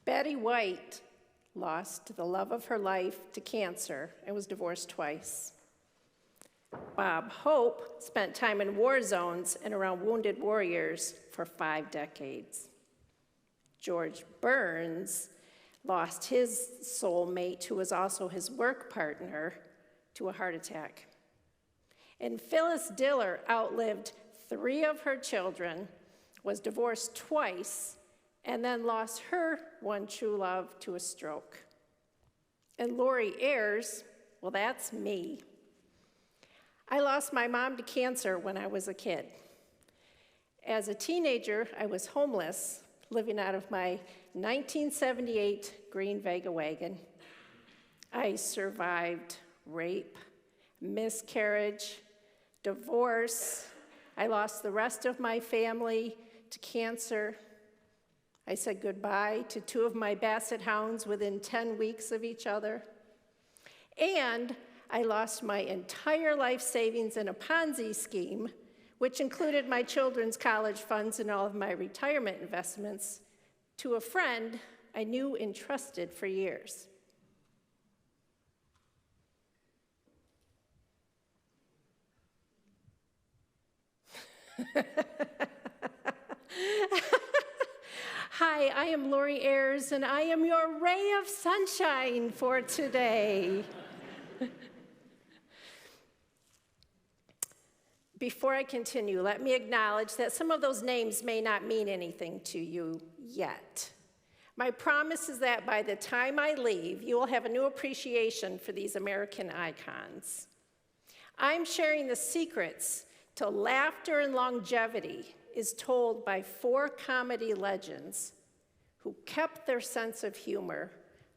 Betty White lost the love of her life to cancer and was divorced twice. Bob Hope spent time in war zones and around wounded warriors for 5 decades. George Burns lost his soulmate, who was also his work partner, to a heart attack. And Phyllis Diller outlived 3 of her children, was divorced twice, and then lost her one true love to a stroke. And Laurie Ayers, well, that's me. I lost my mom to cancer when I was a kid. As a teenager, I was homeless, living out of my 1978 green Vega wagon. I survived rape, miscarriage, divorce. I lost the rest of my family to cancer. I said goodbye to 2 of my basset hounds within 10 weeks of each other. And I lost my entire life savings in a Ponzi scheme, which included my children's college funds and all of my retirement investments, to a friend I knew and trusted for years. Hi, I am Laurie Ayers, and I am your ray of sunshine for today. Before I continue, let me acknowledge that some of those names may not mean anything to you yet. My promise is that by the time I leave, you will have a new appreciation for these American icons. I'm sharing the secrets to laughter and longevity is told by 4 comedy legends who kept their sense of humor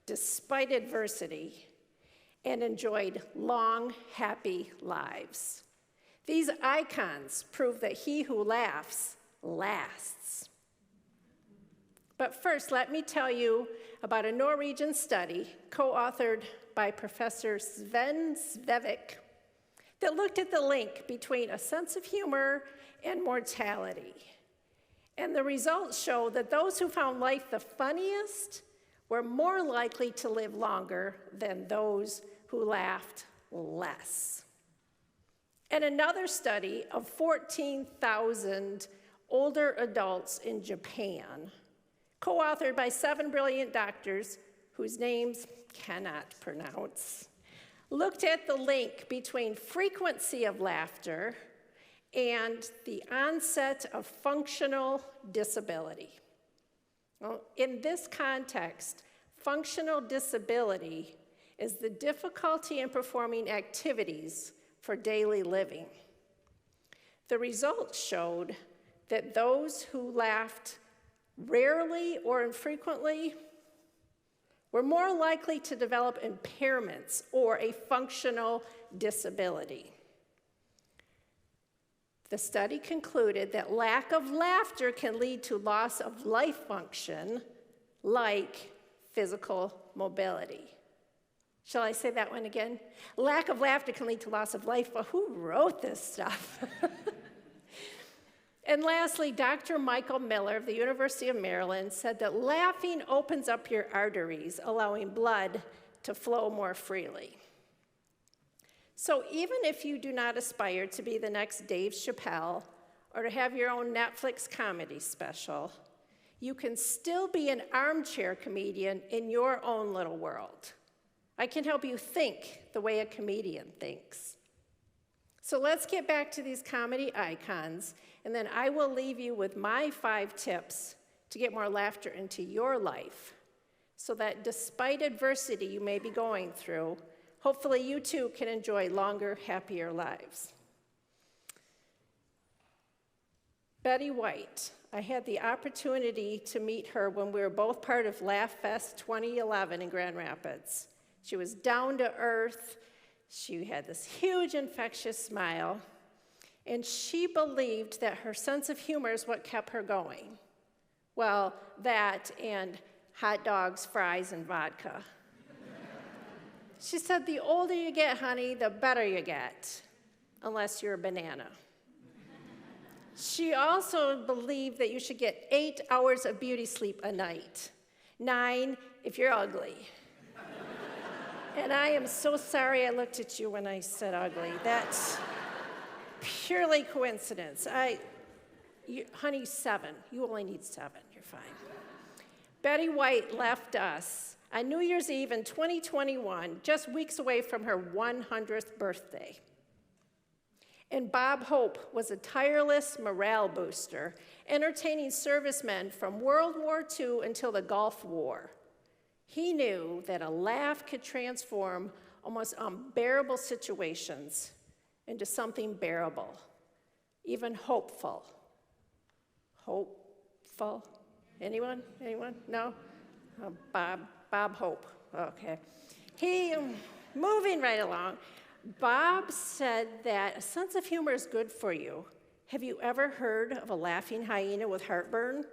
despite adversity and enjoyed long, happy lives. These icons prove that he who laughs lasts. But first, let me tell you about a Norwegian study co-authored by Professor Sven Svevik that looked at the link between a sense of humor and mortality. And the results show that those who found life the funniest were more likely to live longer than those who laughed less. And another study of 14,000 older adults in Japan, co-authored by 7 brilliant doctors whose names cannot pronounce, looked at the link between frequency of laughter and the onset of functional disability. Well, in this context, functional disability is the difficulty in performing activities for daily living. The results showed that those who laughed rarely or infrequently were more likely to develop impairments or a functional disability. The study concluded that lack of laughter can lead to loss of life function, like physical mobility. Shall I say that one again? Lack of laughter can lead to loss of life. But who wrote this stuff? And lastly, Dr. Michael Miller of the University of Maryland said that laughing opens up your arteries, allowing blood to flow more freely. So even if you do not aspire to be the next Dave Chappelle or to have your own Netflix comedy special, you can still be an armchair comedian in your own little world. I can help you think the way a comedian thinks. So let's get back to these comedy icons, and then I will leave you with my 5 tips to get more laughter into your life, so that despite adversity you may be going through, hopefully you too can enjoy longer, happier lives. Betty White. I had the opportunity to meet her when we were both part of Laugh Fest 2011 in Grand Rapids. She was down to earth. She had this huge infectious smile, and she believed that her sense of humor is what kept her going. Well, that and hot dogs, fries, and vodka. She said, the older you get, honey, the better you get, unless you're a banana. She also believed that you should get 8 hours of beauty sleep a night. 9, if you're ugly. And I am so sorry I looked at you when I said ugly. That's purely coincidence. Honey, 7. You only need 7. You're fine. Betty White left us on New Year's Eve in 2021, just weeks away from her 100th birthday. And Bob Hope was a tireless morale booster, entertaining servicemen from World War II until the Gulf War. He knew that a laugh could transform almost unbearable situations into something bearable, even hopeful. Hopeful? Anyone? Anyone? No? Bob Hope. Okay. Moving right along, Bob said that a sense of humor is good for you. Have you ever heard of a laughing hyena with heartburn?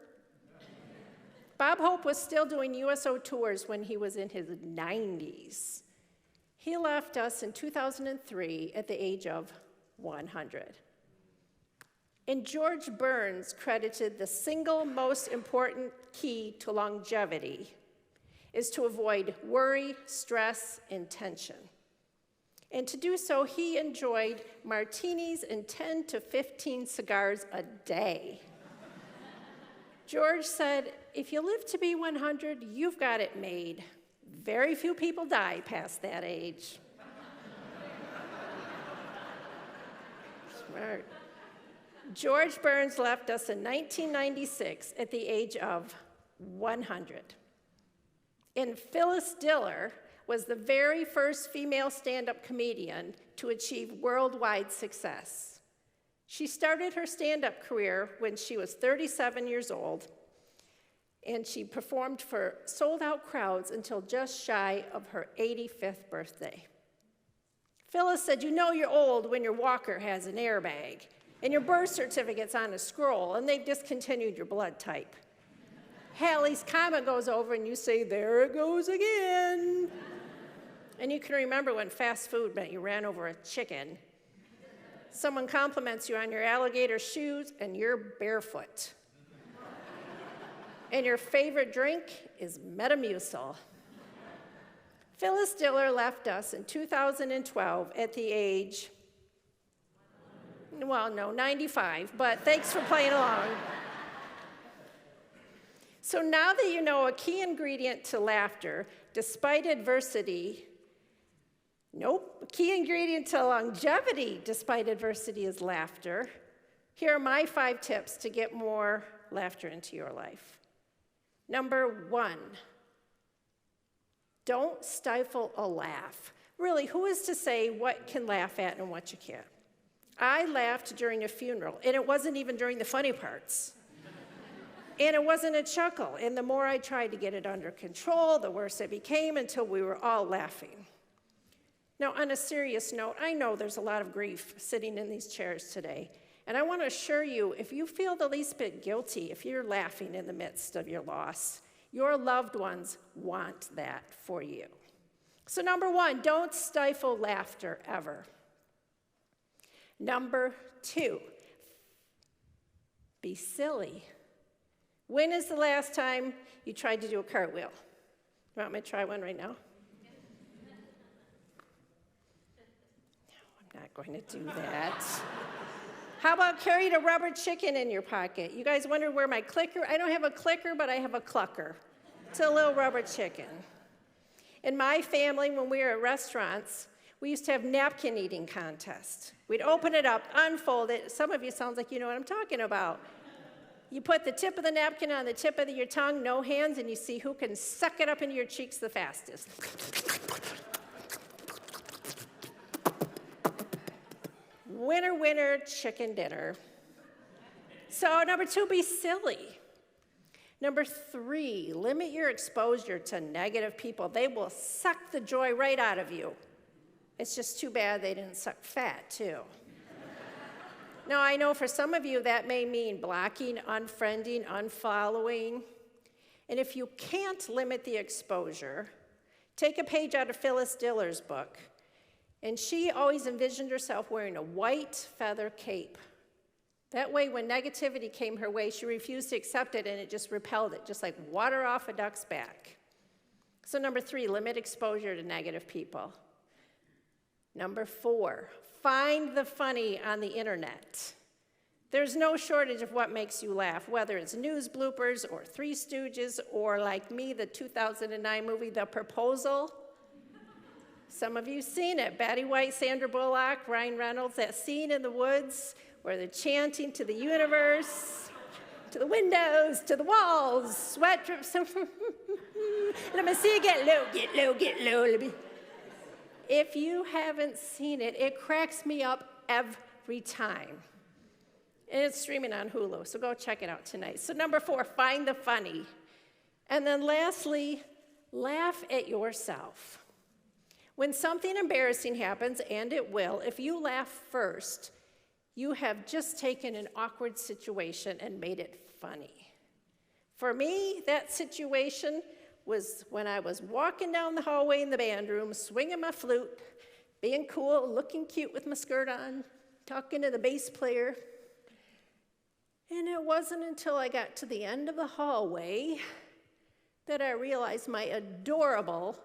Bob Hope was still doing USO tours when he was in his 90s. He left us in 2003 at the age of 100. And George Burns credited the single most important key to longevity is to avoid worry, stress, and tension. And to do so, he enjoyed martinis and 10 to 15 cigars a day. George said, if you live to be 100, you've got it made. Very few people die past that age. Smart. George Burns left us in 1996 at the age of 100. And Phyllis Diller was the very first female stand-up comedian to achieve worldwide success. She started her stand-up career when she was 37 years old, and she performed for sold-out crowds until just shy of her 85th birthday. Phyllis said, you know you're old when your walker has an airbag, and your birth certificate's on a scroll, and they've discontinued your blood type. Halley's Comet goes over, and you say, there it goes again. And you can remember when fast food meant you ran over a chicken. Someone compliments you on your alligator shoes, and you're barefoot. And your favorite drink is Metamucil. Phyllis Diller left us in 2012 at the age, 95, but thanks for playing along. So now that you know a key ingredient to laughter, despite adversity, a key ingredient to longevity despite adversity is laughter. Here are my 5 tips to get more laughter into your life. Number 1, don't stifle a laugh. Really, who is to say what can laugh at and what you can't? I laughed during a funeral, and it wasn't even during the funny parts. And it wasn't a chuckle, and the more I tried to get it under control, the worse it became until we were all laughing. Now, on a serious note, I know there's a lot of grief sitting in these chairs today, and I want to assure you, if you feel the least bit guilty, if you're laughing in the midst of your loss, your loved ones want that for you. So number 1, don't stifle laughter ever. Number 2, be silly. When is the last time you tried to do a cartwheel? You want me to try one right now? No, I'm not going to do that. How about carrying a rubber chicken in your pocket? You guys wonder where my clicker? I don't have a clicker, but I have a clucker. It's a little rubber chicken. In my family, when we were at restaurants, we used to have napkin eating contests. We'd open it up, unfold it. Some of you sounds like you know what I'm talking about. You put the tip of the napkin on the tip of your tongue, no hands, and you see who can suck it up into your cheeks the fastest. Winner, winner, chicken dinner. So number 2, be silly. Number 3, limit your exposure to negative people. They will suck the joy right out of you. It's just too bad they didn't suck fat, too. Now, I know for some of you that may mean blocking, unfriending, unfollowing. And if you can't limit the exposure, take a page out of Phyllis Diller's book. And she always envisioned herself wearing a white feather cape. That way, when negativity came her way, she refused to accept it, and it just repelled it, just like water off a duck's back. So number 3, limit exposure to negative people. Number 4, find the funny on the internet. There's no shortage of what makes you laugh, whether it's news bloopers or Three Stooges or, like me, the 2009 movie, The Proposal. Some of you seen it. Betty White, Sandra Bullock, Ryan Reynolds, that scene in the woods where they're chanting to the universe, to the windows, to the walls, sweat drips. Let me see you get low, get low, get low. If you haven't seen it, it cracks me up every time. And it's streaming on Hulu, so go check it out tonight. So number 4, find the funny. And then lastly, laugh at yourself. When something embarrassing happens, and it will, if you laugh first, you have just taken an awkward situation and made it funny. For me, that situation was when I was walking down the hallway in the band room, swinging my flute, being cool, looking cute with my skirt on, talking to the bass player. And it wasn't until I got to the end of the hallway that I realized my adorable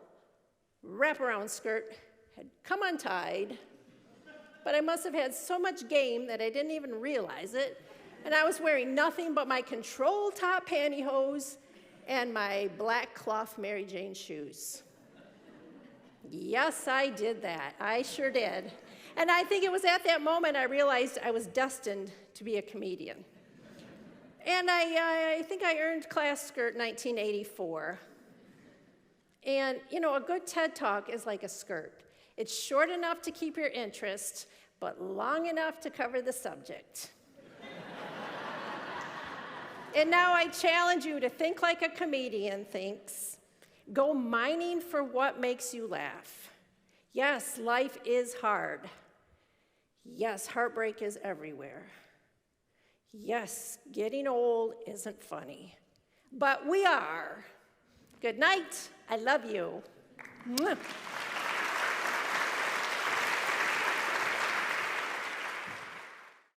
wraparound skirt had come untied, but I must have had so much game that I didn't even realize it, and I was wearing nothing but my control top pantyhose and my black cloth Mary Jane shoes. Yes, I did that. I sure did. And I think it was at that moment I realized I was destined to be a comedian. And I think I earned class skirt 1984. And, you know, a good TED Talk is like a skirt. It's short enough to keep your interest, but long enough to cover the subject. And now I challenge you to think like a comedian thinks. Go mining for what makes you laugh. Yes, life is hard. Yes, heartbreak is everywhere. Yes, getting old isn't funny. But we are. Good night. I love you. Mwah.